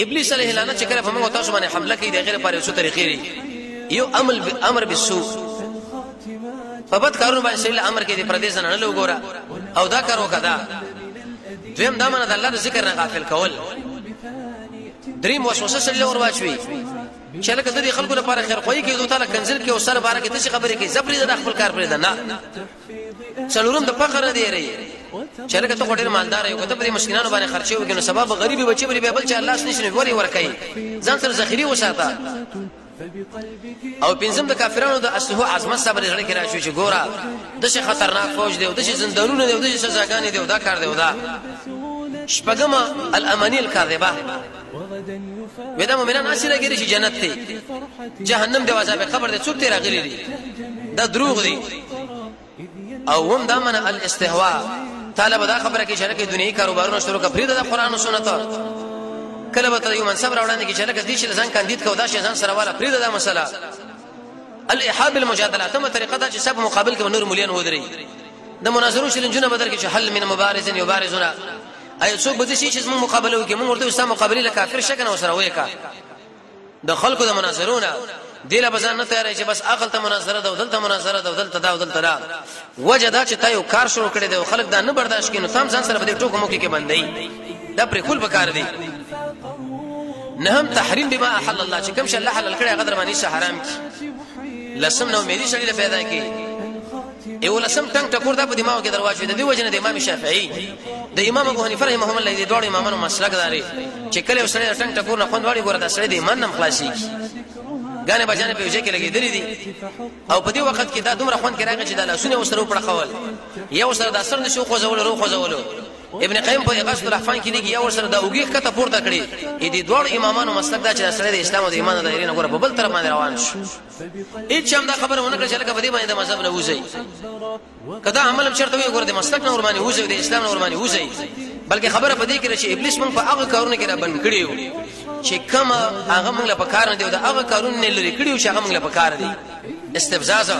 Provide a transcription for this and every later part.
ابلیس علیه اللعنه چې کله په موږ تاسو باندې حمله کوي د غیر پاره څو طریقې دي. یو امر بالسوء، په بد کارونو باندې سړي امر کوي د پردیس نه له وګوره او دا کار وکړه. دویم دا منه د الله د ذکر نه غافل کول. دریم وسوسه سړي ور واچوي چې لکه د دې خلکو لپاره خیر خوې کې دوه تعالی کنزل کې او سره بارے کې څه خبرې کوي زبري د خپل کار پرې ده نه. څلورم د فقر نه دی ری چې لکه ته ډېر مالدار یو کته په مسکینانو باندې خرچي وکړي نو سبب غریبي بچي بری بل چې الله نشي وري ورکړي ځان سره ذخیره وساته. او پنځم د کافرانو د اسلحه عظمت صبر لري کې راشي چې ګوره د شي خطرناک فوج دی او د شي زندانونه دی او د شي سزاګانې دی او دا کار دی او دا. شپږم الاماني الكاذبه، ودا مؤمنان اسره ګری چې جنت ته جهنم دی عذاب قبر دی څوک ته راغلي دي دا دروغ دي. او هم دا من الاستهواء، طالب دا خبره کې شرکه دنیوي کاروبارونه شروع کړي د قرآن او سنت کله به ته یو منصب راوړاندې کې شرکه دي چې ځان کاندید کو دا شي ځان سره والا پرې دا مسله. الاحاب المجادله تم طریقه دا چې سب مقابل کې نور مليان ودري د مناظرو شلنجونه بدل کې چې حل من مبارز يبارزون اي څوک به شي چې موږ مقابله وکړو موږ ورته استاد مقابله له کافر شکنه وسره وېکا د خلکو د مناظرونه دیله بزان نه تیارې چې بس عقل ته مناظره ده ودلته مناظره ده ودلته دا ودلته دا وجدا چې تا یو کار شروع کړی دی او خلک دا نه برداشت کینو تام ځان سره به ټوکو موکي کې باندې دا پرې کول وکړ دی. نهم تحریم بما احل الله، چې کوم شي الله حلال کړی غدر باندې حرام کی. لسم نو مېدی شړې پیدا کی ایو لسم ټنګ ټکور دا په دماغ کې دروازه د دې وجنه د امام شافعي د امام ابو حنیفه رحمه الله دې دوه امامانو مسلک داري چې کله وسره ټنګ ټکور نه خوند وړي ګوره دا سره د ایمان نم خلاصي غانه بجانه په وجه کې لګېدلې دي. او په دې وخت کې دا دومره خوند کې راغی چې دا لاسونه وسره پړ خول یو سره د اثر نشو خوځول رو خوځولو. ابن قیم په اغاثه الاحفان کې لګي یو سره دا اوګي کته پورته کړي دې دوه امامانو مسلک دا چې سره د اسلام او د ایمان د دایره ګوره په بل طرف باندې روان شو. هیڅ هم دا خبره ونه کړه چې لکه په دې باندې د مذهب نه وځي کدا عمل چرته وي ګوره د مسلک نه ورمانه وځي د اسلام نه ورمانه وځي بلکې خبره په دې کې چې ابلیس موږ په هغه کارونه کې را بند کړیو چې کوم هغه موږ له پکار نه دی او هغه کارونه نه لري کړیو چې هغه موږ له پکار دي. استفزاز،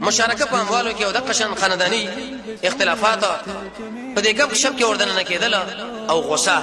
مشارکه په اموالو کې او د قشن خاندانی اختلافات په دې کې شپ کې وردن نه کېدل او غصه